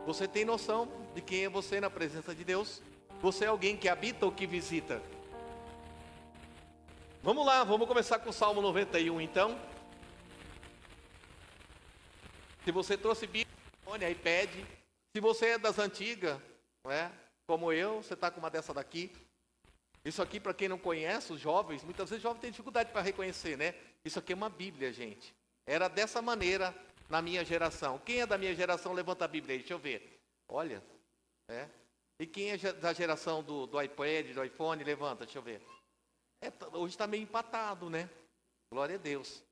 Você tem noção de quem é você na presença de Deus? Você é alguém que habita ou que visita? Vamos lá, vamos começar com o Salmo 91 então. Se você trouxe Bíblia, iPad, se você é das antigas, não é? Como eu, você está com uma dessa daqui. Isso aqui, para quem não conhece, os jovens, muitas vezes os jovens têm dificuldade para reconhecer, né? Isso aqui é uma Bíblia, gente. Era dessa maneira na minha geração. Quem é da minha geração, levanta a Bíblia aí, deixa eu ver. Olha, E quem é da geração do iPad, do iPhone, levanta, deixa eu ver. Hoje está meio empatado, né? Glória a Deus.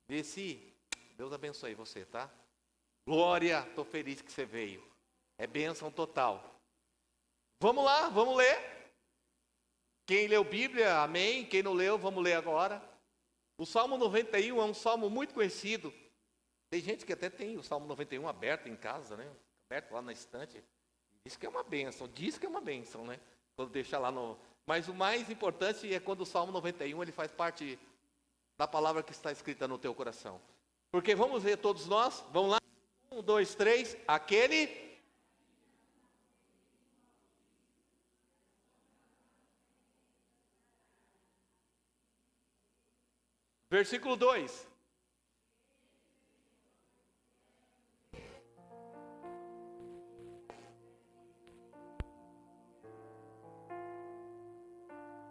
Vê se Deus abençoe você, tá? Glória, estou feliz que você veio. É bênção total. Vamos lá, vamos ler. Quem leu Bíblia, amém. Quem não leu, vamos ler agora. O Salmo 91 é um salmo muito conhecido. Tem gente que até tem o Salmo 91 aberto em casa, né? Aberto lá na estante. Diz que é uma bênção, né? Quando deixa lá no... Mas o mais importante é quando o Salmo 91 ele faz parte da palavra que está escrita no teu coração. Porque vamos ver todos nós, vamos lá. 1, 2, 3, aquele... Versículo 2.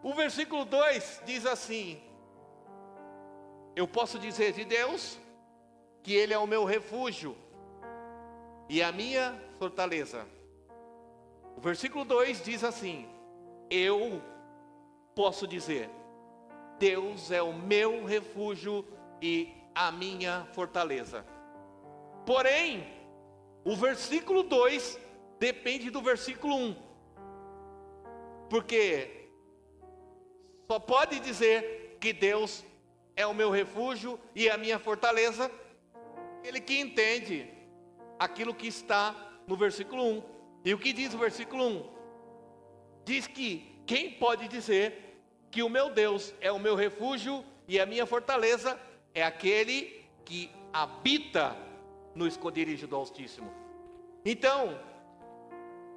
O versículo 2 diz assim: eu posso dizer de Deus que Ele é o meu refúgio e a minha fortaleza. O versículo 2 diz assim: eu posso dizer, Deus é o meu refúgio e a minha fortaleza. Porém, o versículo 2 depende do versículo 1. Porque só pode dizer que Deus é o meu refúgio e a minha fortaleza ele que entende aquilo que está no versículo 1. E o que diz o versículo 1? Diz que quem pode dizer que o meu Deus é o meu refúgio e a minha fortaleza é aquele que habita no esconderijo do Altíssimo. Então,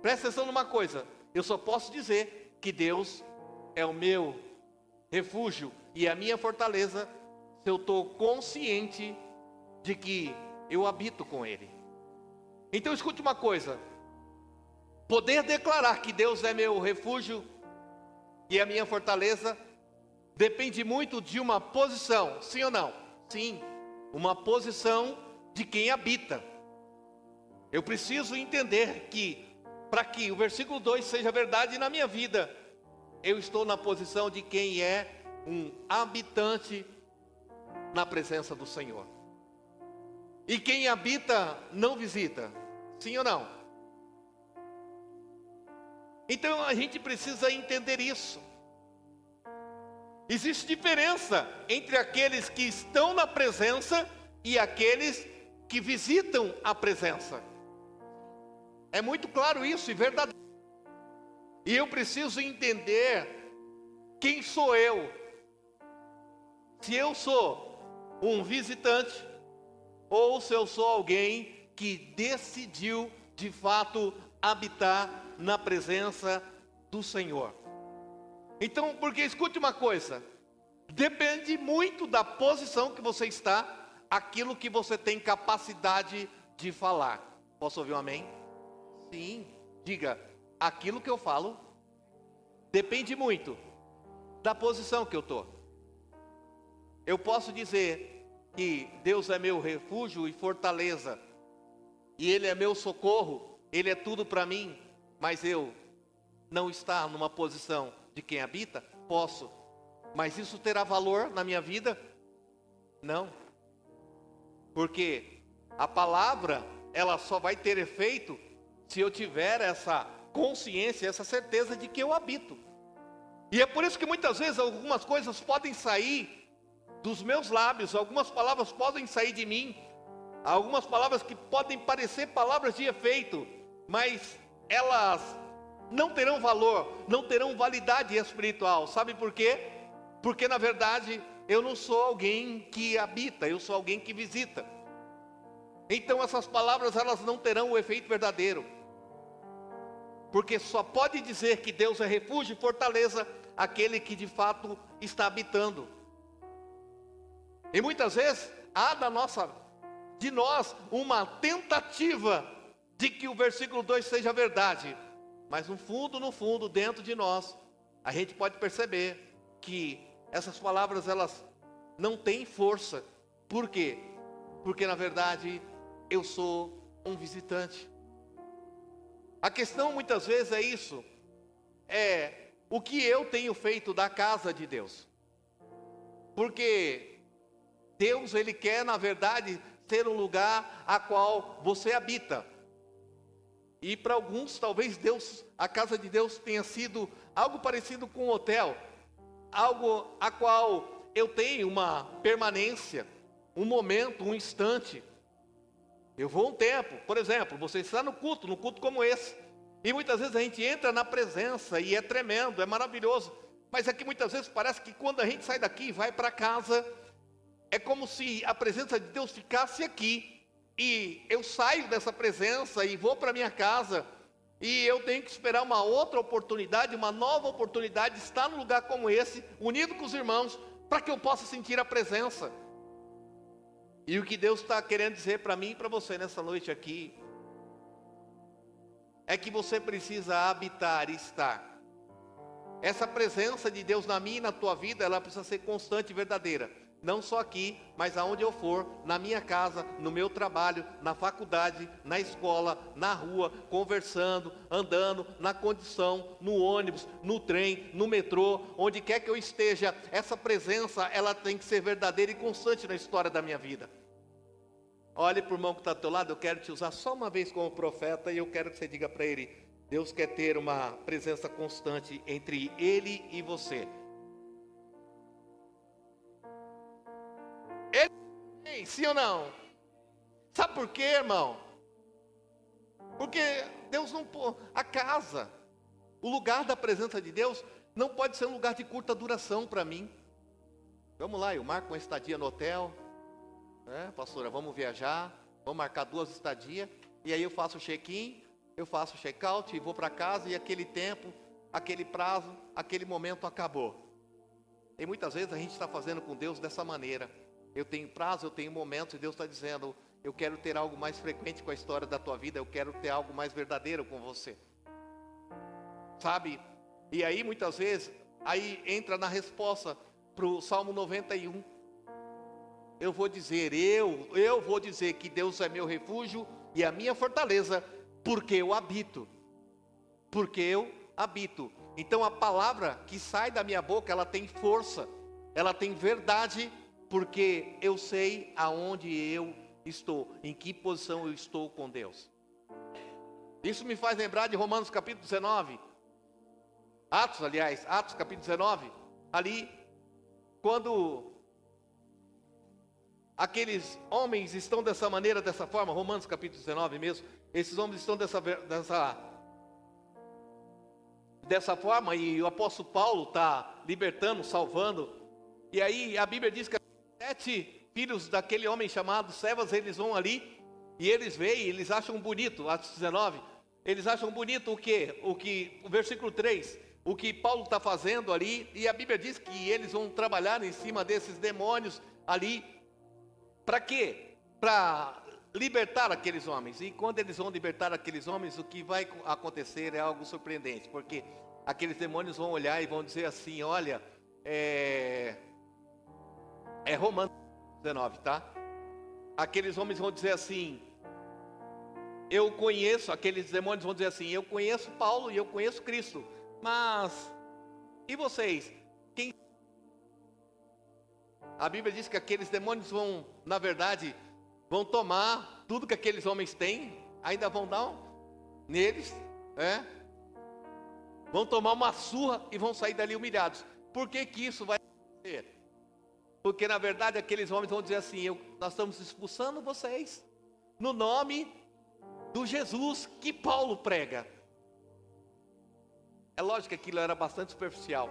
presta atenção numa coisa, eu só posso dizer que Deus é o meu refúgio e a minha fortaleza se eu estou consciente de que eu habito com Ele. Então escute uma coisa, poder declarar que Deus é meu refúgio e a minha fortaleza depende muito de uma posição, sim ou não? Sim, uma posição de quem habita. Eu preciso entender que, para que o versículo 2 seja verdade na minha vida, eu estou na posição de quem é um habitante na presença do Senhor. E quem habita não visita, sim ou não? Então a gente precisa entender isso. Existe diferença entre aqueles que estão na presença e aqueles que visitam a presença. É muito claro isso e verdadeiro. E eu preciso entender quem sou eu. Se eu sou um visitante ou se eu sou alguém que decidiu de fato habitar na presença do Senhor. Então, porque escute uma coisa, depende muito da posição que você está, aquilo que você tem capacidade de falar. Posso ouvir um amém? Sim, diga, aquilo que eu falo depende muito da posição que eu estou. Eu posso dizer que Deus é meu refúgio e fortaleza, e Ele é meu socorro, Ele é tudo para mim, mas eu não estar numa posição de quem habita? Posso, mas isso terá valor na minha vida? Não, porque a palavra, ela só vai ter efeito se eu tiver essa consciência, essa certeza de que eu habito. E é por isso que muitas vezes algumas coisas podem sair dos meus lábios, algumas palavras podem sair de mim, algumas palavras que podem parecer palavras de efeito, mas elas não terão valor, não terão validade espiritual. Sabe por quê? Porque na verdade eu não sou alguém que habita, eu sou alguém que visita. então essas palavras elas não terão o efeito verdadeiro. Porque só pode dizer que Deus é refúgio e fortaleza aquele que de fato está habitando. E muitas vezes há de nós uma tentativa de que o versículo 2 seja verdade. Mas no fundo, dentro de nós, a gente pode perceber que essas palavras elas não têm força. Por quê? Porque na verdade eu sou um visitante. A questão muitas vezes é isso. É o que eu tenho feito da casa de Deus. Porque Deus, Ele quer, na verdade, ser um lugar a qual você habita. E para alguns, talvez a casa de Deus tenha sido algo parecido com um hotel. Algo a qual eu tenho uma permanência, um momento, um instante. Eu vou um tempo, por exemplo, você está no culto como esse. E muitas vezes a gente entra na presença e é tremendo, é maravilhoso. Mas é que muitas vezes parece que quando a gente sai daqui e vai para casa, é como se a presença de Deus ficasse aqui. E eu saio dessa presença e vou para minha casa. E eu tenho que esperar uma outra oportunidade, uma nova oportunidade de estar num lugar como esse, unido com os irmãos, para que eu possa sentir a presença. E o que Deus está querendo dizer para mim e para você nessa noite aqui, é que você precisa habitar e estar. Essa presença de Deus na minha e na tua vida, ela precisa ser constante e verdadeira. Não só aqui, mas aonde eu for, na minha casa, no meu trabalho, na faculdade, na escola, na rua, conversando, andando, na condição, no ônibus, no trem, no metrô, onde quer que eu esteja, essa presença, ela tem que ser verdadeira e constante na história da minha vida. Olhe para o irmão que está ao teu lado, eu quero te usar só uma vez como profeta e eu quero que você diga para ele, Deus quer ter uma presença constante entre ele e você. Ele tem, sim ou não? Sabe por quê, irmão? Porque Deus não pode, a casa, o lugar da presença de Deus não pode ser um lugar de curta duração para mim. Vamos lá, eu marco uma estadia no hotel, pastora, vamos viajar, vamos marcar 2 estadias, e aí eu faço o check-in, eu faço o check-out e vou para casa, e aquele tempo, aquele prazo, aquele momento acabou. E muitas vezes a gente está fazendo com Deus dessa maneira. Eu tenho prazo, eu tenho momentos, e Deus está dizendo, eu quero ter algo mais frequente com a história da tua vida, eu quero ter algo mais verdadeiro com você. Sabe? E aí muitas vezes, aí entra na resposta para o Salmo 91. Eu vou dizer que Deus é meu refúgio e a minha fortaleza, porque eu habito. Porque eu habito. Então a palavra que sai da minha boca, ela tem força, ela tem verdade, porque eu sei aonde eu estou, em que posição eu estou com Deus. Isso me faz lembrar de Romanos capítulo 19. Atos capítulo 19. Ali, quando aqueles homens estão dessa maneira, dessa forma, Romanos capítulo 19 mesmo, esses homens estão dessa forma, e o apóstolo Paulo está libertando, salvando, e aí a Bíblia diz que 7 filhos daquele homem chamado Cefas, eles vão ali, e eles veem, eles acham bonito, Atos 19, eles acham bonito o versículo 3, o que Paulo está fazendo ali, e a Bíblia diz que eles vão trabalhar em cima desses demônios ali. Para quê? Para libertar aqueles homens. E quando eles vão libertar aqueles homens, o que vai acontecer é algo surpreendente. Porque aqueles demônios vão olhar e vão dizer assim, olha, é Romanos 19, tá? Aqueles homens vão dizer assim, aqueles demônios vão dizer assim, eu conheço Paulo e eu conheço Cristo. Mas, e vocês? A Bíblia diz que aqueles demônios vão, na verdade, vão tomar tudo que aqueles homens têm, ainda vão dar neles, vão tomar uma surra e vão sair dali humilhados. Por que que isso vai acontecer? Porque na verdade aqueles homens vão dizer assim, nós estamos expulsando vocês, no nome do Jesus que Paulo prega. É lógico que aquilo era bastante superficial.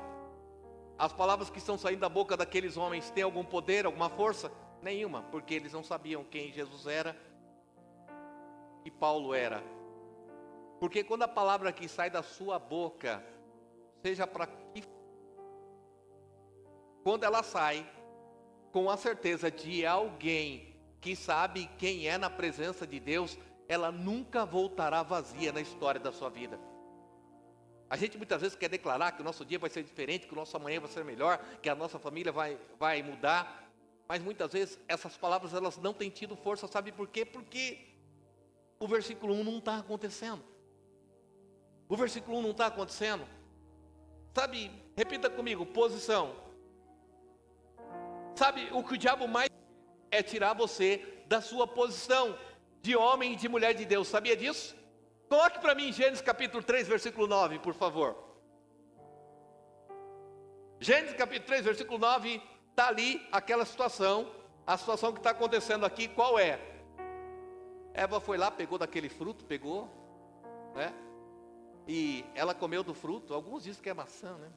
As palavras que estão saindo da boca daqueles homens têm algum poder, alguma força? Nenhuma, porque eles não sabiam quem Jesus era que Paulo era. Porque quando a palavra que sai da sua boca, seja para que, quando ela sai, com a certeza de alguém que sabe quem é na presença de Deus, ela nunca voltará vazia na história da sua vida. A gente muitas vezes quer declarar que o nosso dia vai ser diferente, que o nosso amanhã vai ser melhor, que a nossa família vai mudar. Mas muitas vezes essas palavras elas não têm tido força, sabe por quê? Porque o versículo 1 não está acontecendo. O versículo 1 não está acontecendo. Sabe, repita comigo, posição. Sabe, o que o diabo mais é tirar você da sua posição de homem e de mulher de Deus. Sabia disso? Coloque para mim Gênesis capítulo 3, versículo 9, por favor. Gênesis capítulo 3, versículo 9, está ali aquela situação. A situação que está acontecendo aqui, qual é? Eva foi lá, pegou daquele fruto, pegou, né? E ela comeu do fruto. Alguns dizem que é maçã, né?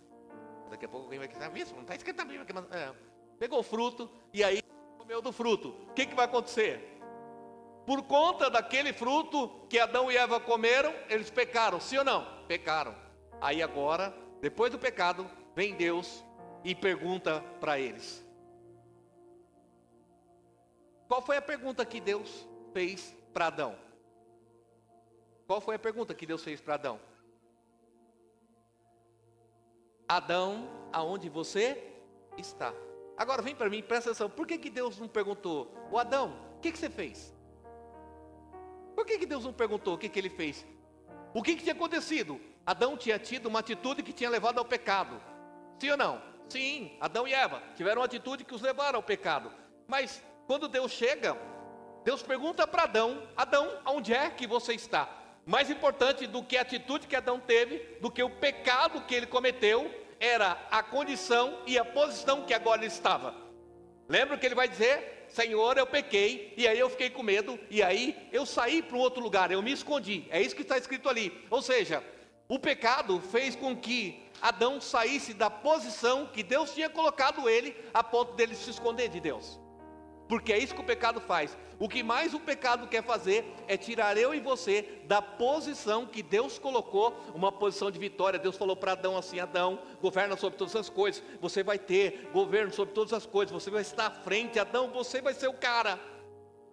Daqui a pouco alguém vai dizer, isso não está escrito na Bíblia que é maçã. Pegou o fruto e aí comeu do fruto. O que vai acontecer? Por conta daquele fruto que Adão e Eva comeram, eles pecaram, sim ou não? Pecaram. Aí agora, depois do pecado, vem Deus e pergunta para eles. Qual foi a pergunta que Deus fez para Adão? Qual foi a pergunta que Deus fez para Adão? Adão, aonde você está? Agora vem para mim, presta atenção. Por que Deus não perguntou? O Adão, o que você fez? Por que Deus não perguntou o que ele fez? O que tinha acontecido? Adão tinha tido uma atitude que tinha levado ao pecado. Sim ou não? Sim, Adão e Eva tiveram uma atitude que os levaram ao pecado. Mas quando Deus chega, Deus pergunta para Adão: Adão, onde é que você está? Mais importante do que a atitude que Adão teve, do que o pecado que ele cometeu, era a condição e a posição que agora ele estava. Lembra que ele vai dizer? Senhor, eu pequei, e aí eu fiquei com medo, e aí eu saí para um outro lugar, eu me escondi. É isso que está escrito ali. Ou seja, o pecado fez com que Adão saísse da posição que Deus tinha colocado ele, a ponto dele se esconder de Deus. Porque é isso que o pecado faz. O que mais o pecado quer fazer é tirar eu e você da posição que Deus colocou, uma posição de vitória. Deus falou para Adão assim: Adão, governa sobre todas as coisas, você vai ter governo sobre todas as coisas, você vai estar à frente, Adão, você vai ser o cara.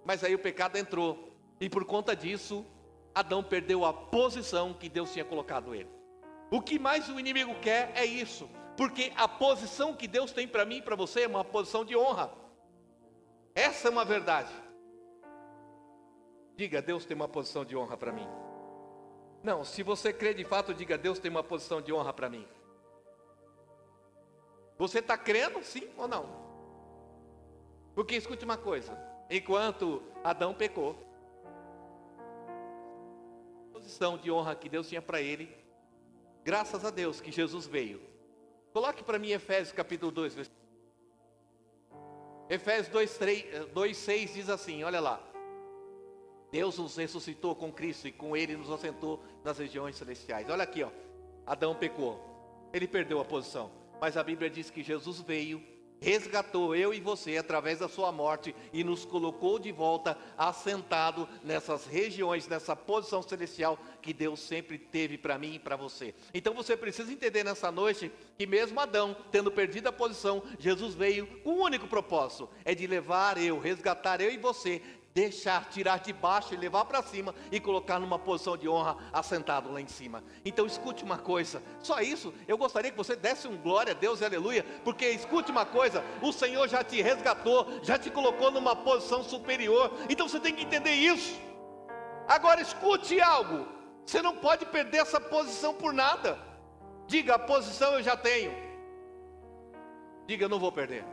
Mas aí o pecado entrou, e por conta disso, Adão perdeu a posição que Deus tinha colocado ele. O que mais o inimigo quer é isso, porque a posição que Deus tem para mim e para você é uma posição de honra. Essa é uma verdade. Diga, Deus tem uma posição de honra para mim. Não, se você crê de fato, diga, Deus tem uma posição de honra para mim. Você está crendo, sim ou não? Porque escute uma coisa, enquanto Adão pecou, a posição de honra que Deus tinha para ele, graças a Deus que Jesus veio. Coloque para mim Efésios capítulo 2, versículo. Efésios 2:6 diz assim, olha lá: Deus nos ressuscitou com Cristo e com Ele nos assentou nas regiões celestiais. Olha aqui, ó. Adão pecou, ele perdeu a posição, mas a Bíblia diz que Jesus veio, resgatou eu e você através da sua morte e nos colocou de volta assentado nessas regiões, nessa posição celestial que Deus sempre teve para mim e para você. Então você precisa entender nessa noite que mesmo Adão tendo perdido a posição, Jesus veio com um único propósito, é de levar eu, resgatar eu e você, deixar, tirar de baixo e levar para cima e colocar numa posição de honra assentado lá em cima. Então escute uma coisa, só isso, eu gostaria que você desse um glória a Deus e aleluia, porque escute uma coisa, o Senhor já te resgatou, já te colocou numa posição superior, então você tem que entender isso. Agora escute algo, você não pode perder essa posição por nada. Diga, a posição eu já tenho. Diga, eu não vou perder.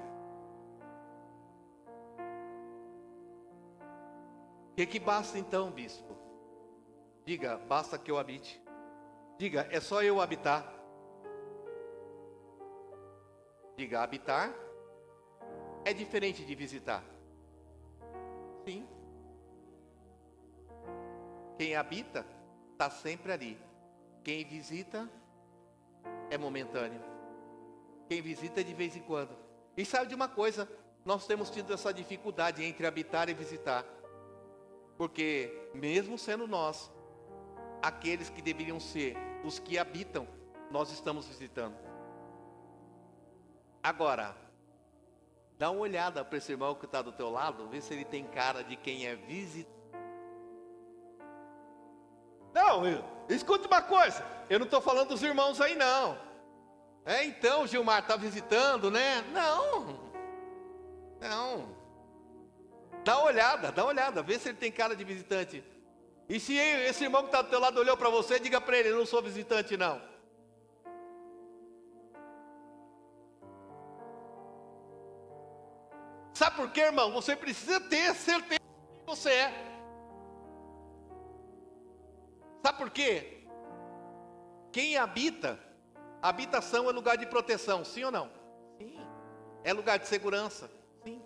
O que basta então, bispo? Diga, basta que eu habite. Diga, é só eu habitar. Diga, habitar é diferente de visitar. Sim. Quem habita está sempre ali. Quem visita é momentâneo. Quem visita é de vez em quando. E sabe de uma coisa? Nós temos tido essa dificuldade entre habitar e visitar. Porque mesmo sendo nós, aqueles que deveriam ser os que habitam, nós estamos visitando. Agora, dá uma olhada para esse irmão que está do teu lado, vê se ele tem cara de quem é visitante. Não, escute uma coisa, eu não estou falando dos irmãos aí não. Então Gilmar está visitando, né? Não. Dá uma olhada, vê se ele tem cara de visitante. E se esse irmão que está do teu lado olhou para você, diga para ele, eu não sou visitante não. Sabe por quê, irmão? Você precisa ter certeza de quem você é. Sabe por quê? Quem habita, habitação é lugar de proteção, sim ou não? Sim. É lugar de segurança, sim.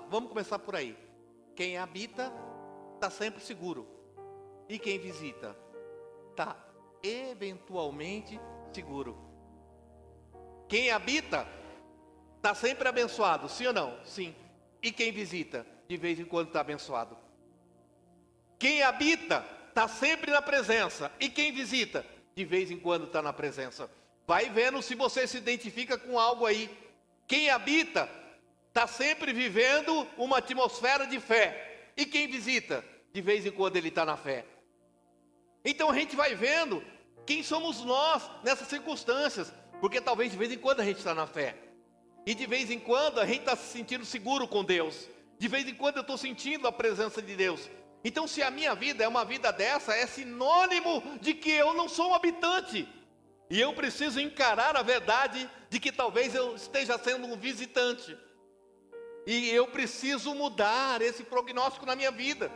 Vamos começar por aí. Quem habita, está sempre seguro. E quem visita, está eventualmente seguro. Quem habita, está sempre abençoado, sim ou não? Sim. E quem visita, de vez em quando está abençoado. Quem habita, está sempre na presença. E quem visita, de vez em quando está na presença. Vai vendo se você se identifica com algo aí. Quem habita, está sempre vivendo uma atmosfera de fé. E quem visita, de vez em quando ele está na fé. Então a gente vai vendo quem somos nós nessas circunstâncias. Porque talvez de vez em quando a gente está na fé. E de vez em quando a gente está se sentindo seguro com Deus. De vez em quando eu estou sentindo a presença de Deus. Então se a minha vida é uma vida dessa, é sinônimo de que eu não sou um habitante. E eu preciso encarar a verdade de que talvez eu esteja sendo um visitante. E eu preciso mudar esse prognóstico na minha vida.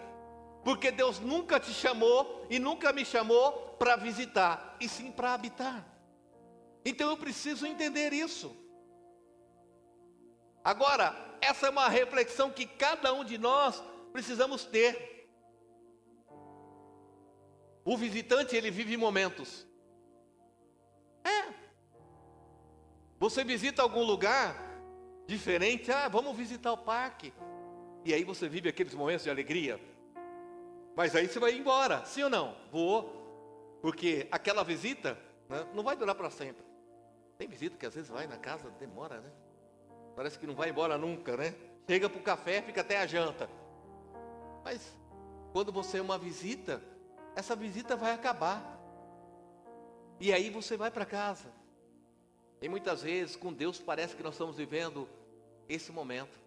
Porque Deus nunca te chamou e nunca me chamou para visitar, e sim para habitar. Então eu preciso entender isso. Agora, essa é uma reflexão que cada um de nós precisamos ter. O visitante, ele vive momentos. Você visita algum lugar diferente, vamos visitar o parque. E aí você vive aqueles momentos de alegria. Mas aí você vai embora, sim ou não? Vou. Porque aquela visita, né, não vai durar para sempre. Tem visita que às vezes vai na casa, demora, né? Parece que não vai embora nunca, né? Chega para o café, fica até a janta. Mas quando você é uma visita, essa visita vai acabar. E aí você vai para casa. E muitas vezes com Deus parece que nós estamos vivendo esse momento.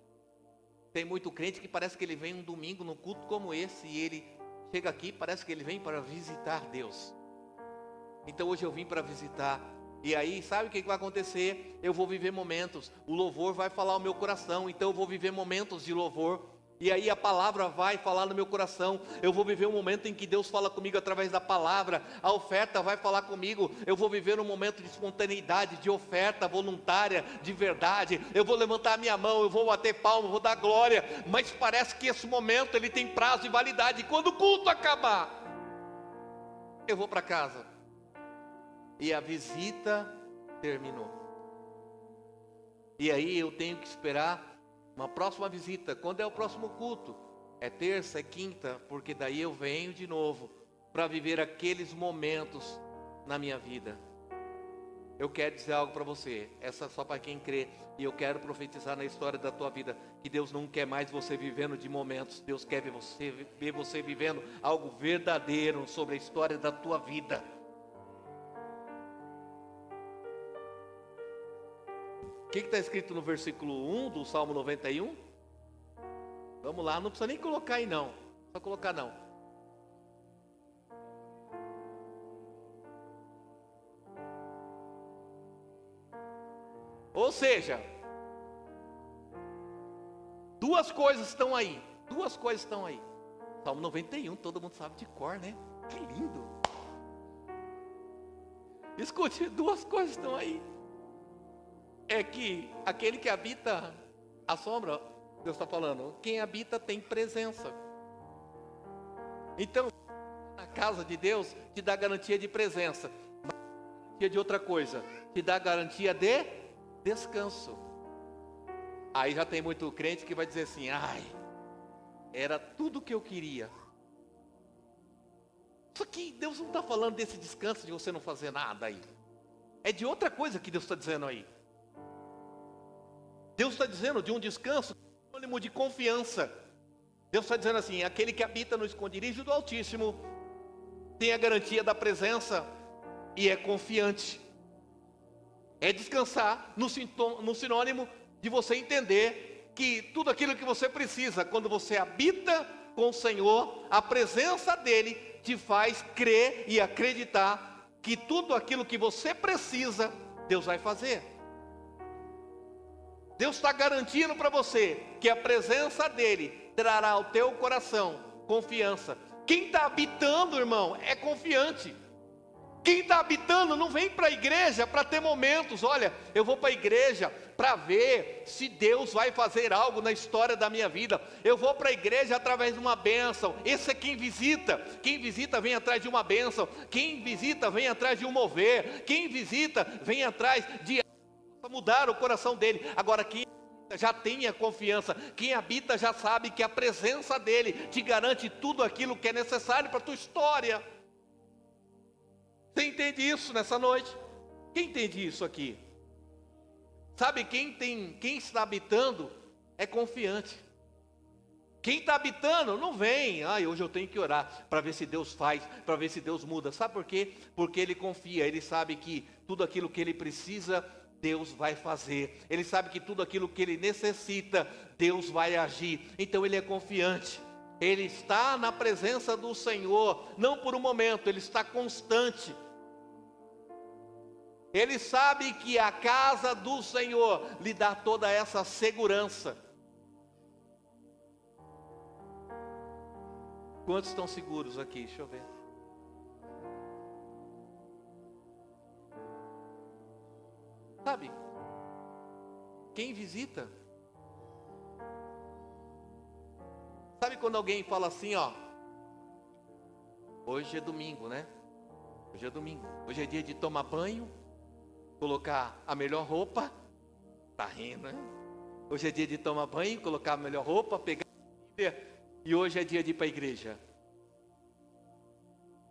Tem muito crente que parece que ele vem um domingo num culto como esse e ele chega aqui, parece que ele vem para visitar Deus. Então hoje eu vim para visitar. E aí sabe o que vai acontecer? Eu vou viver momentos. O louvor vai falar ao meu coração, então eu vou viver momentos de louvor. E aí a palavra vai falar no meu coração. Eu vou viver um momento em que Deus fala comigo através da palavra. A oferta vai falar comigo. Eu vou viver um momento de espontaneidade, de oferta voluntária, de verdade. Eu vou levantar a minha mão, eu vou bater palma, eu vou dar glória. Mas parece que esse momento ele tem prazo de validade. E quando o culto acabar, eu vou para casa. E a visita terminou. E aí eu tenho que esperar uma próxima visita. Quando é o próximo culto? É terça, é quinta, porque daí eu venho de novo para viver aqueles momentos na minha vida. Eu quero dizer algo para você, essa é só para quem crê, e eu quero profetizar na história da tua vida, que Deus não quer mais você vivendo de momentos, Deus quer ver você vivendo algo verdadeiro sobre a história da tua vida. O que está escrito no versículo 1 do Salmo 91? Vamos lá, não precisa nem colocar aí não. Só colocar não. Ou seja, duas coisas estão aí. Salmo 91, todo mundo sabe de cor, né? Que lindo. Escute, duas coisas estão aí. É que aquele que habita a sombra, Deus está falando, quem habita tem presença. Então, a casa de Deus te dá garantia de presença, mas garantia de outra coisa, te dá garantia de descanso. Aí já tem muito crente que vai dizer assim, era tudo que eu queria, Só que Deus não está falando desse descanso de você não fazer nada aí. É de outra coisa que Deus está dizendo aí. Deus está dizendo de um descanso sinônimo de confiança. Deus está dizendo assim: aquele que habita no esconderijo do Altíssimo tem a garantia da presença e é confiante. É descansar no sinônimo de você entender que tudo aquilo que você precisa, quando você habita com o Senhor, a presença dEle te faz crer e acreditar que tudo aquilo que você precisa, Deus vai fazer. Deus está garantindo para você que a presença dEle trará ao teu coração confiança. Quem está habitando, irmão, é confiante. Quem está habitando não vem para a igreja para ter momentos. Olha, eu vou para a igreja para ver se Deus vai fazer algo na história da minha vida. Eu vou para a igreja através de uma bênção. Esse é quem visita. Quem visita vem atrás de uma bênção. Quem visita vem atrás de um mover. Quem visita vem atrás de mudar o coração dele. Agora, quem já tem a confiança, quem habita já sabe que a presença dele te garante tudo aquilo que é necessário para a tua história. Você entende isso nessa noite? Quem entende isso aqui? Sabe, quem está habitando é confiante. Quem está habitando não vem, hoje eu tenho que orar para ver se Deus faz, para ver se Deus muda. Sabe por quê? Porque ele confia, ele sabe que tudo aquilo que ele precisa, Deus vai fazer. Ele sabe que tudo aquilo que ele necessita, Deus vai agir. Então ele é confiante. Ele está na presença do Senhor, não por um momento, ele está constante. Ele sabe que a casa do Senhor lhe dá toda essa segurança. Quantos estão seguros aqui? Deixa eu ver. Sabe, quem visita, sabe quando alguém fala assim, hoje é domingo, né? Hoje é domingo, hoje é dia de tomar banho, colocar a melhor roupa, tá rindo, né? Hoje é dia de tomar banho, colocar a melhor roupa, pegar a Bíblia, e hoje é dia de ir para a igreja.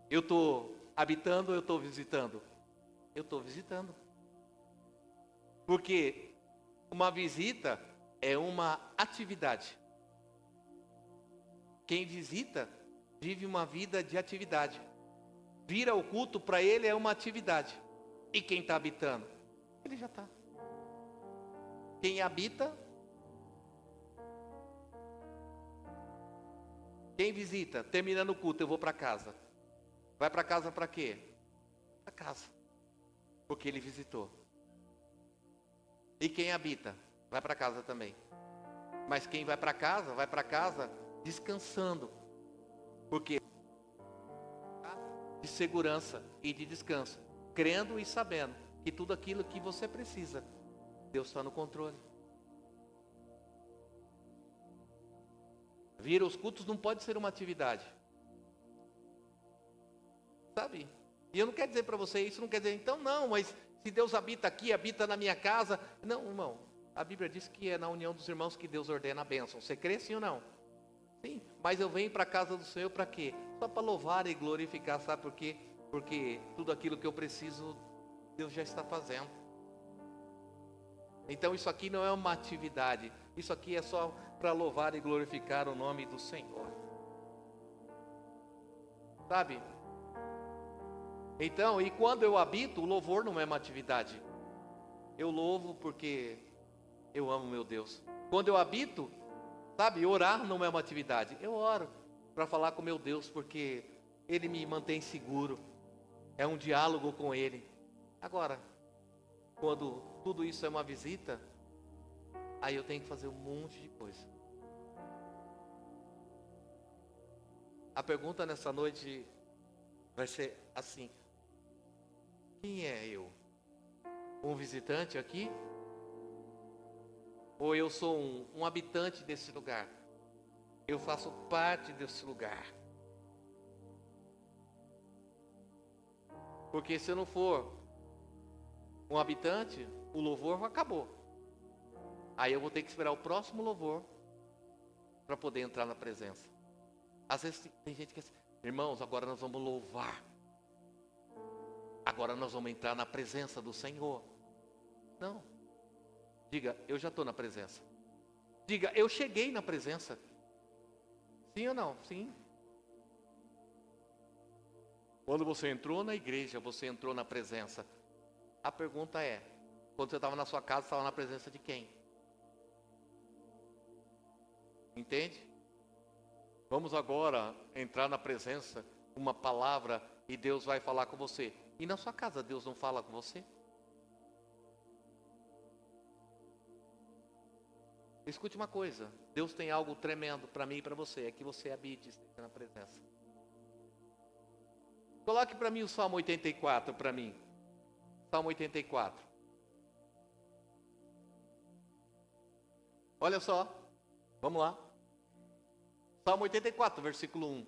Eu estou habitando ou eu estou visitando? Eu estou visitando. Porque uma visita é uma atividade. Quem visita vive uma vida de atividade. Vir ao culto para ele é uma atividade. E quem está habitando? Ele já está. Quem habita? Quem visita? Terminando o culto, eu vou para casa. Vai para casa para quê? Para casa. Porque ele visitou. E quem habita, vai para casa também. Mas quem vai para casa descansando. Porque de segurança e de descanso. Crendo e sabendo que tudo aquilo que você precisa, Deus está no controle. Vir aos cultos não pode ser uma atividade. Sabe? E eu não quero dizer para você isso, não quer dizer, então não, mas se Deus habita aqui, habita na minha casa. Não, irmão, a Bíblia diz que é na união dos irmãos que Deus ordena a bênção. Você crê sim ou não? Sim, mas eu venho para a casa do Senhor para quê? Só para louvar e glorificar, sabe por quê? Porque tudo aquilo que eu preciso, Deus já está fazendo. Então isso aqui não é uma atividade, isso aqui é só para louvar e glorificar o nome do Senhor. Sabe? Então, e quando eu habito, o louvor não é uma atividade. Eu louvo porque eu amo meu Deus. Quando eu habito, sabe, orar não é uma atividade. Eu oro para falar com meu Deus porque Ele me mantém seguro. É um diálogo com Ele. Agora, quando tudo isso é uma visita, aí eu tenho que fazer um monte de coisa. A pergunta nessa noite vai ser assim: quem é eu? Um visitante aqui? Ou eu sou um habitante desse lugar? Eu faço parte desse lugar. Porque se eu não for um habitante, o louvor acabou. Aí eu vou ter que esperar o próximo louvor para poder entrar na presença. Às vezes tem gente que diz, Irmãos, agora nós vamos louvar. Agora nós vamos entrar na presença do Senhor. Não. Diga, eu já estou na presença. Diga, eu cheguei na presença. Sim ou não? Sim. Quando você entrou na igreja, você entrou na presença. A pergunta é, quando você estava na sua casa, você estava na presença de quem? Entende? Vamos agora entrar na presença, uma palavra, e Deus vai falar com você. E na sua casa, Deus não fala com você? Escute uma coisa, Deus tem algo tremendo para mim e para você, é que você habite na presença. Coloque para mim o Salmo 84, para mim. Salmo 84. Olha só, vamos lá. Salmo 84, versículo 1.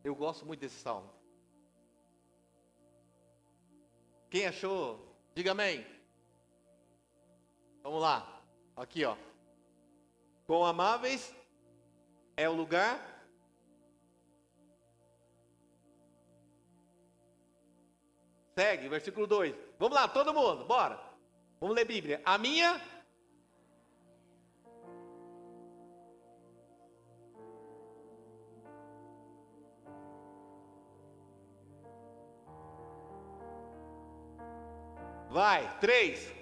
Eu gosto muito desse salmo. Quem achou? Diga amém. Vamos lá. Aqui, ó. Quão amáveis é o lugar. Segue, versículo 2. Vamos lá, todo mundo, bora. Vamos ler Bíblia. A minha. Vai, 3.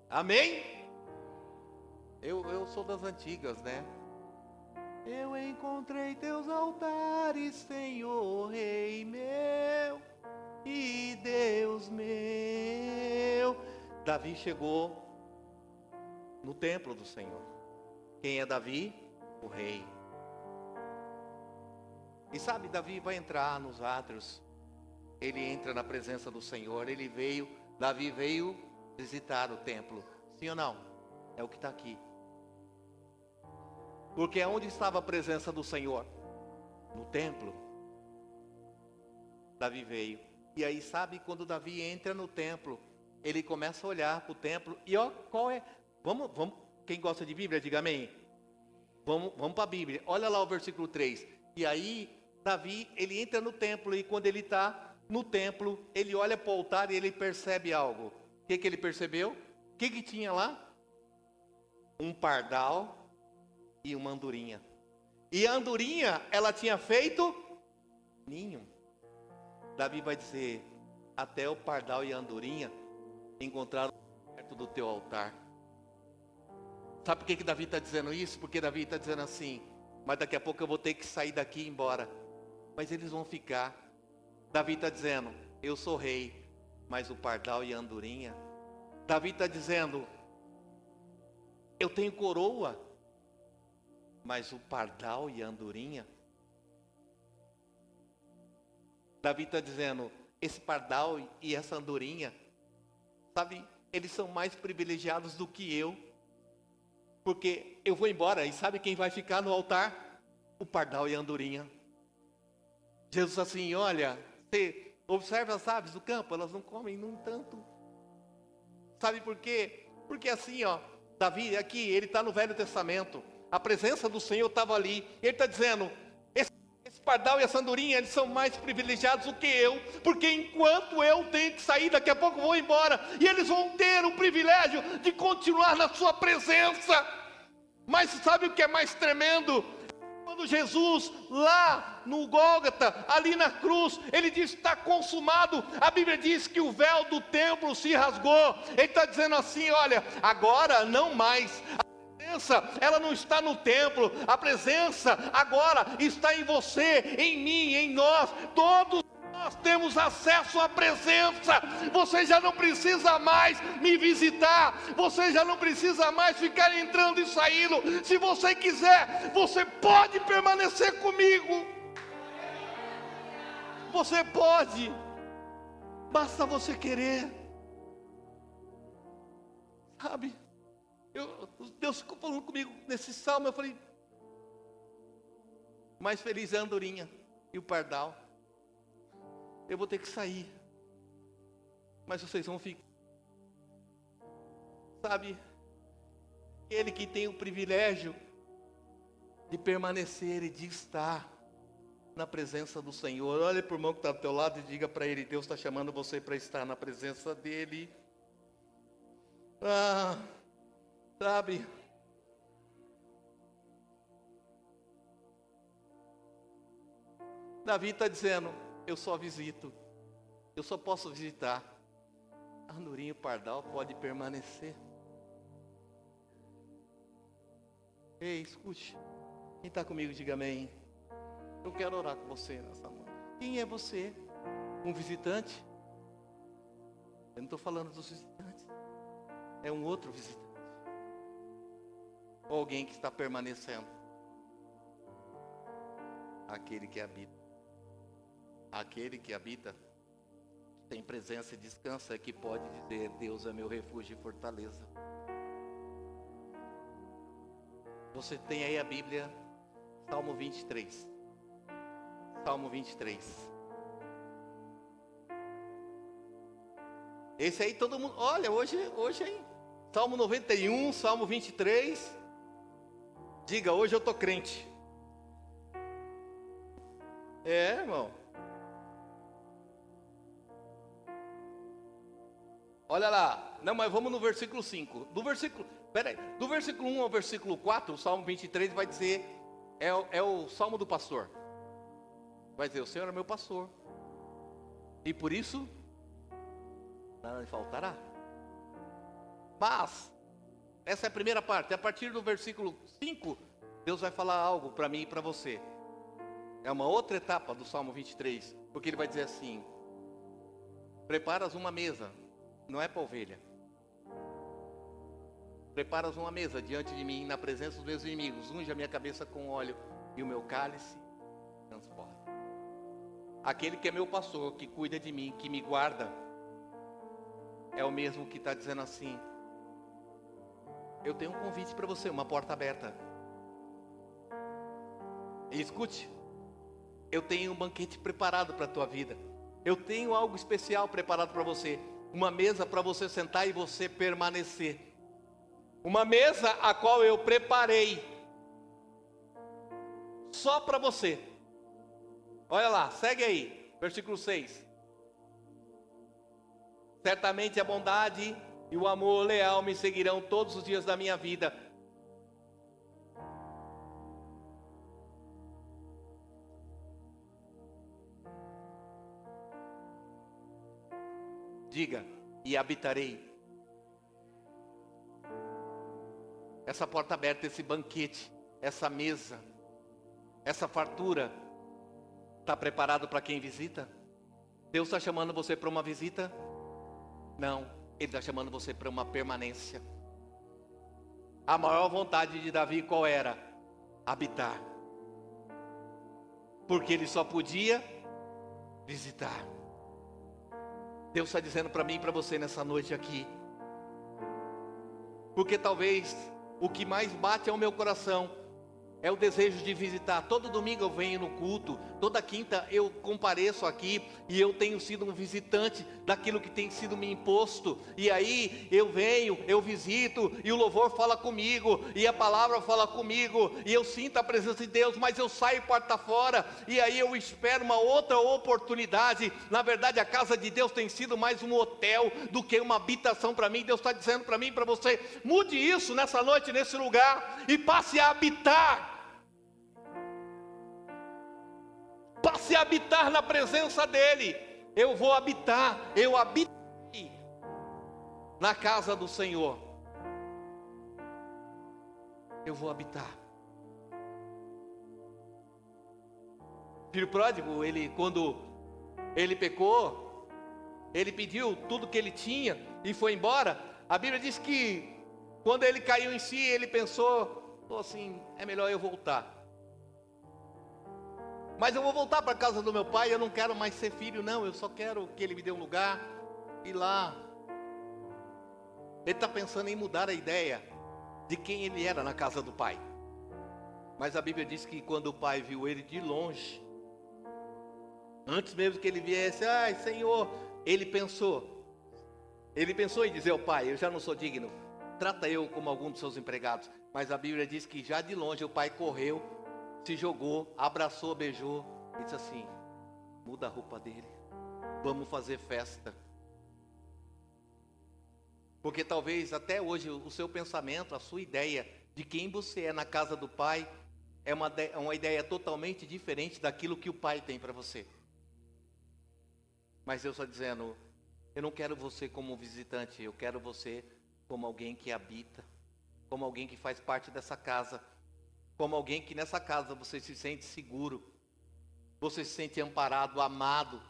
Amém? Eu sou das antigas, né? Eu encontrei teus altares, Senhor, Rei meu e Deus meu. Davi chegou no templo do Senhor. Quem é Davi? O rei. E sabe, Davi vai entrar nos átrios. Ele entra na presença do Senhor. Davi veio visitar o templo. Sim ou não? É o que está aqui. Porque onde estava a presença do Senhor? No templo. Davi veio. E aí, sabe, quando Davi entra no templo, ele começa a olhar para o templo. E ó, qual é? Vamos, quem gosta de Bíblia, diga amém. Vamos para a Bíblia. Olha lá o versículo 3. E aí, Davi, ele entra no templo. E quando ele está no templo, ele olha para o altar e ele percebe algo. O que ele percebeu? O que tinha lá? Um pardal e uma andorinha. E a andorinha, ela tinha feito ninho. Davi vai dizer, até o pardal e a andorinha encontraram perto do teu altar. Sabe por que Davi está dizendo isso? Porque Davi está dizendo assim, mas daqui a pouco eu vou ter que sair daqui e ir embora. Mas eles vão ficar. Davi está dizendo, eu sou rei, mas o pardal e a andorinha. Davi está dizendo, eu tenho coroa, mas o pardal e a andorinha. Davi está dizendo, esse pardal e essa andorinha, sabe, eles são mais privilegiados do que eu. Porque eu vou embora e sabe quem vai ficar no altar? O pardal e a andorinha. Jesus assim, olha, você observa as aves do campo, elas não comem num tanto. Sabe por quê? Porque assim, ó, Davi aqui, ele está no Velho Testamento. A presença do Senhor estava ali. Ele está dizendo, esse pardal e essa andorinha, eles são mais privilegiados do que eu. Porque enquanto eu tenho que sair, daqui a pouco eu vou embora. E eles vão ter o privilégio de continuar na sua presença. Mas sabe o que é mais tremendo? Quando Jesus, lá no Gólgota, ali na cruz, ele diz, está consumado. A Bíblia diz que o véu do templo se rasgou. Ele está dizendo assim, olha, agora não mais. Ela não está no templo, a presença agora está em você, em mim, em nós. Todos nós temos acesso à presença. Você já não precisa mais me visitar, você já não precisa mais ficar entrando e saindo. Se você quiser, você pode permanecer comigo. Você pode, basta você querer. Sabe? Deus ficou falando comigo nesse salmo, eu falei, mais feliz é a andorinha e o pardal. Eu vou ter que sair, mas vocês vão ficar. Sabe, ele que tem o privilégio de permanecer e de estar na presença do Senhor. Olha para o irmão que está do teu lado e diga para ele: Deus está chamando você para estar na presença dEle. Sabe, Davi está dizendo: eu só visito, eu só posso visitar. A andorinha pardal pode permanecer. Ei, escute, quem está comigo, diga amém. Eu quero orar com você nessa noite. Quem é você? Um visitante? Eu não estou falando dos visitantes. É um outro visitante. Ou alguém que está permanecendo. Aquele que habita. Aquele que habita, que tem presença e descansa, é que pode dizer: Deus é meu refúgio e fortaleza. Você tem aí a Bíblia, Salmo 23. Salmo 23. Esse aí todo mundo, olha, hoje aí. Salmo 91, Salmo 23. Diga: hoje eu estou crente. É, irmão. Olha lá, não, mas vamos no versículo 5. Do versículo 1 ao versículo 4, o Salmo 23 vai dizer, é o Salmo do pastor. Vai dizer: o Senhor é meu pastor, e por isso nada me faltará. Mas, essa é a primeira parte. A partir do versículo 5, Deus vai falar algo para mim e para você. É uma outra etapa do Salmo 23, porque ele vai dizer assim: preparas uma mesa, não é para ovelha. Preparas uma mesa diante de mim, na presença dos meus inimigos. Unge a minha cabeça com óleo e o meu cálice transborda. Aquele que é meu pastor, que cuida de mim, que me guarda, é o mesmo que está dizendo assim: eu tenho um convite para você, uma porta aberta. E escute, eu tenho um banquete preparado para a tua vida. Eu tenho algo especial preparado para você. Uma mesa para você sentar e você permanecer. Uma mesa a qual eu preparei só para você. Olha lá, segue aí, versículo 6. Certamente a bondade e o amor leal me seguirão todos os dias da minha vida. Diga: e habitarei. Essa porta aberta, esse banquete, essa mesa, essa fartura, está preparado para quem visita? Deus está chamando você para uma visita? Não, Ele está chamando você para uma permanência. A maior vontade de Davi qual era? Habitar. Porque ele só podia visitar. Deus está dizendo para mim e para você nessa noite aqui. Porque talvez o que mais bate ao meu coração é o desejo de visitar. Todo domingo eu venho no culto, toda quinta eu compareço aqui e eu tenho sido um visitante daquilo que tem sido me imposto. E aí eu venho, eu visito e o louvor fala comigo e a palavra fala comigo e eu sinto a presença de Deus, mas eu saio porta fora e aí eu espero uma outra oportunidade. Na verdade, a casa de Deus tem sido mais um hotel do que uma habitação para mim. Deus está dizendo para mim e para você: mude isso nessa noite, nesse lugar, e passe a habitar. Passe a habitar na presença dEle. Eu vou habitar, eu habitei na casa do Senhor. Eu vou habitar. Filho pródigo, quando ele pecou, ele pediu tudo que ele tinha e foi embora. A Bíblia diz que quando ele caiu em si, ele pensou assim: é melhor eu voltar. Mas eu vou voltar para a casa do meu pai, eu não quero mais ser filho, não. Eu só quero que ele me dê um lugar, ir lá. Ele está pensando em mudar a ideia de quem ele era na casa do pai. Mas a Bíblia diz que quando o pai viu ele de longe, antes mesmo que ele viesse, ai Senhor, ele pensou em dizer ao pai, eu já não sou digno, trata eu como algum dos seus empregados. Mas a Bíblia diz que já de longe o pai correu, se jogou, abraçou, beijou e disse assim: muda a roupa dele, vamos fazer festa. Porque talvez até hoje o seu pensamento, a sua ideia de quem você é na casa do pai é uma ideia totalmente diferente daquilo que o pai tem para você. Mas Deus está dizendo: eu não quero você como visitante, eu quero você como alguém que habita, como alguém que faz parte dessa casa, como alguém que nessa casa você se sente seguro, você se sente amparado, amado.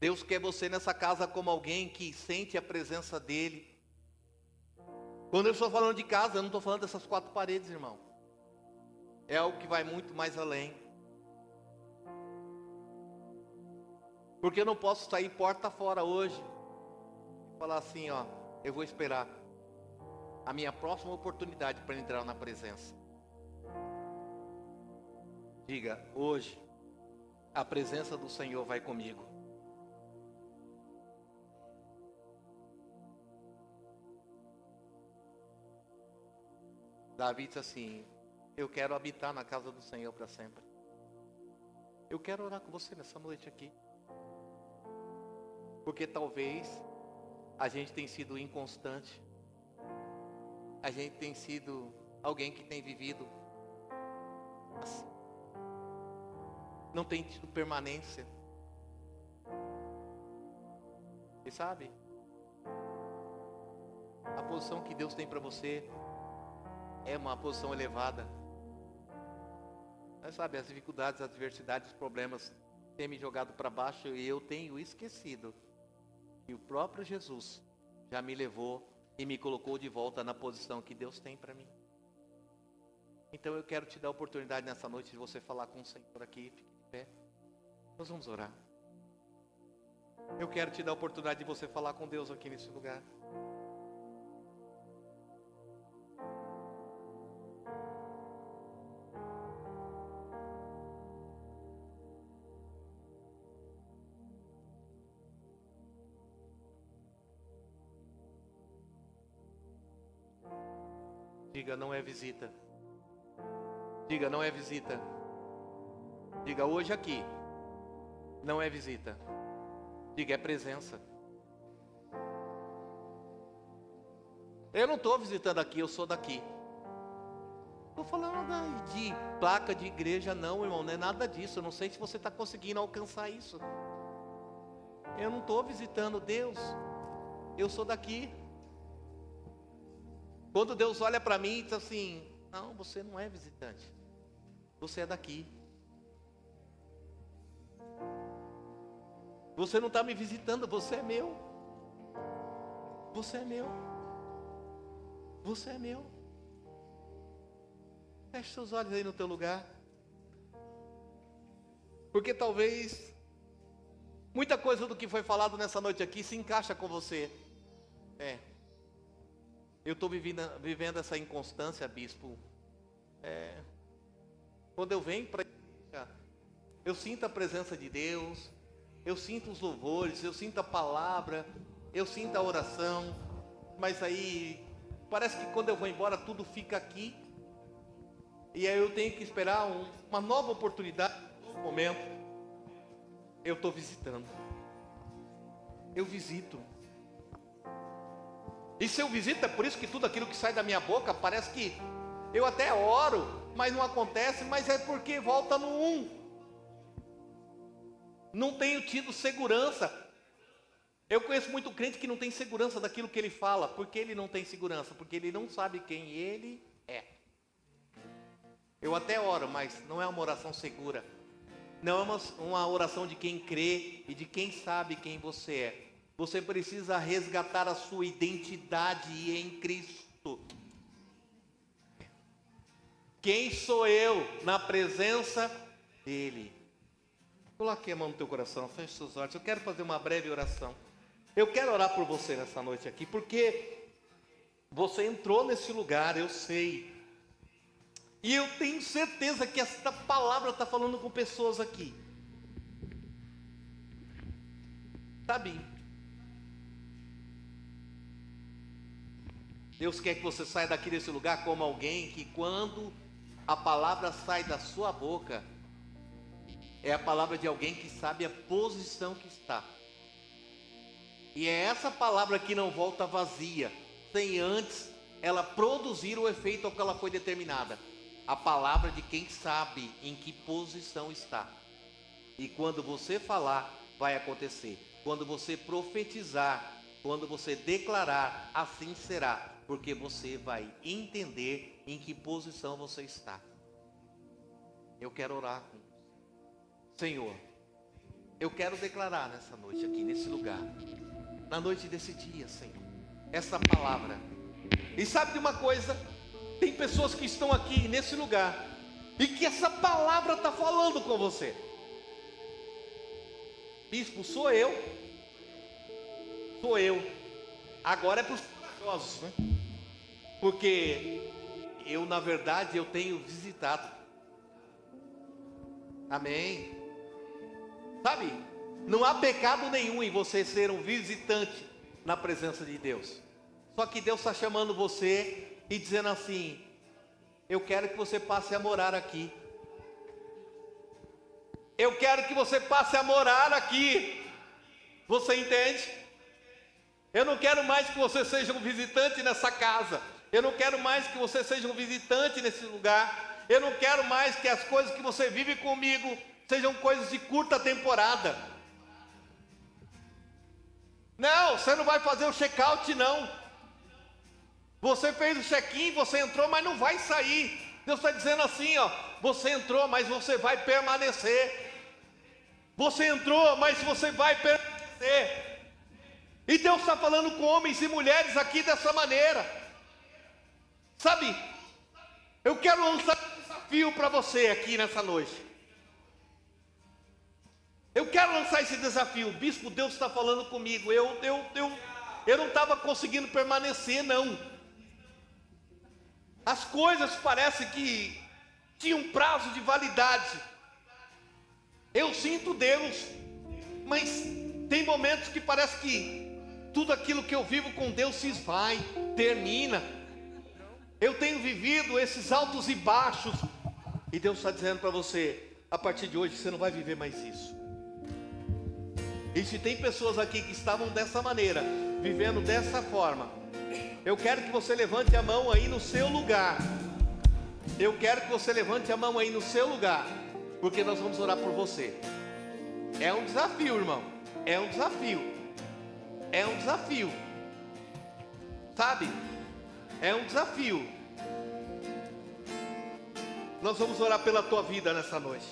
Deus quer você nessa casa como alguém que sente a presença dEle. Quando eu estou falando de casa, eu não estou falando dessas 4 paredes, irmão. É algo que vai muito mais além. Porque eu não posso sair porta fora hoje e falar assim, ó, eu vou esperar a minha próxima oportunidade para entrar na presença. Diga, hoje a presença do Senhor vai comigo. Davi disse assim: eu quero habitar na casa do Senhor para sempre. Eu quero orar com você nessa noite aqui. Porque talvez a gente tenha sido inconstante. A gente tem sido alguém que tem vivido assim. Não tem tido permanência. E sabe? A posição que Deus tem para você é uma posição elevada. Mas sabe, as dificuldades, as adversidades, os problemas têm me jogado para baixo e eu tenho esquecido que o próprio Jesus já me levou e me colocou de volta na posição que Deus tem para mim. Então eu quero te dar a oportunidade nessa noite de você falar com o Senhor aqui. Fique de pé. Nós vamos orar. Eu quero te dar a oportunidade de você falar com Deus aqui nesse lugar. Diga, não é visita. Diga, não é visita. Diga, hoje aqui. Não é visita. Diga, é presença. Eu não estou visitando aqui, eu sou daqui. Estou falando de placa de igreja, não, irmão. Não é nada disso. Eu não sei se você está conseguindo alcançar isso. Eu não estou visitando Deus. Eu sou daqui. Quando Deus olha para mim e diz assim: não, você não é visitante, você é daqui. Você não está me visitando, você é meu. Você é meu. Você é meu. Feche seus olhos aí no teu lugar. Porque talvez muita coisa do que foi falado nessa noite aqui se encaixa com você. Eu estou vivendo essa inconstância, bispo. Quando eu venho para a igreja, eu sinto a presença de Deus, eu sinto os louvores, eu sinto a palavra, eu sinto a oração, mas aí parece que quando eu vou embora tudo fica aqui, e aí eu tenho que esperar uma nova oportunidade, um novo momento. Eu estou visitando, eu visito. E se eu visito, é por isso que tudo aquilo que sai da minha boca, parece que eu até oro, mas não acontece, mas é porque volta no 1. Não tenho tido segurança. Eu conheço muito crente que não tem segurança daquilo que ele fala. Por que ele não tem segurança? Porque ele não sabe quem ele é. Eu até oro, mas não é uma oração segura. Não é uma oração de quem crê e de quem sabe quem você é. Você precisa resgatar a sua identidade em Cristo. Quem sou eu na presença dEle? Coloque a mão no teu coração, feche seus olhos. Eu quero fazer uma breve oração. Eu quero orar por você nessa noite aqui, porque você entrou nesse lugar, eu sei. E eu tenho certeza que esta palavra está falando com pessoas aqui. Sabe? Deus quer que você saia daqui desse lugar como alguém que, quando a palavra sai da sua boca, é a palavra de alguém que sabe a posição que está. E é essa palavra que não volta vazia, sem antes ela produzir o efeito ao que ela foi determinada. A palavra de quem sabe em que posição está. E quando você falar, vai acontecer. Quando você profetizar, quando você declarar, assim será. Porque você vai entender em que posição você está. Eu quero orar com você. Senhor, eu quero declarar nessa noite aqui, nesse lugar, na noite desse dia, Senhor, essa palavra. E sabe de uma coisa? Tem pessoas que estão aqui nesse lugar e que essa palavra está falando com você. Bispo, sou eu. Agora é para os corajosos, né? Porque eu, na verdade, eu tenho visitado. Amém. Sabe, não há pecado nenhum em você ser um visitante na presença de Deus. Só que Deus está chamando você e dizendo assim: eu quero que você passe a morar aqui. Eu quero que você passe a morar aqui. Você entende? Eu não quero mais que você seja um visitante nessa casa. Eu não quero mais que você seja um visitante nesse lugar. Eu não quero mais que as coisas que você vive comigo sejam coisas de curta temporada. Não, você não vai fazer o check-out, não. Você fez o check-in, você entrou, mas não vai sair. Deus está dizendo assim, ó: você entrou, mas você vai permanecer. Você entrou, mas você vai permanecer. E Deus está falando com homens e mulheres aqui dessa maneira. Sabe, eu quero lançar um desafio para você aqui nessa noite. Eu quero lançar esse desafio. Bispo, Deus está falando comigo. Eu não estava conseguindo permanecer, não. As coisas parecem que tinham um prazo de validade. Eu sinto Deus, mas tem momentos que parece que tudo aquilo que eu vivo com Deus se esvai, termina. Eu tenho vivido esses altos e baixos, e Deus está dizendo para você: a partir de hoje você não vai viver mais isso. E se tem pessoas aqui que estavam dessa maneira, vivendo dessa forma, eu quero que você levante a mão aí no seu lugar. Eu quero que você levante a mão aí no seu lugar, porque nós vamos orar por você. É um desafio, irmão. É um desafio. É um desafio. Sabe? É um desafio. Nós vamos orar pela tua vida nessa noite.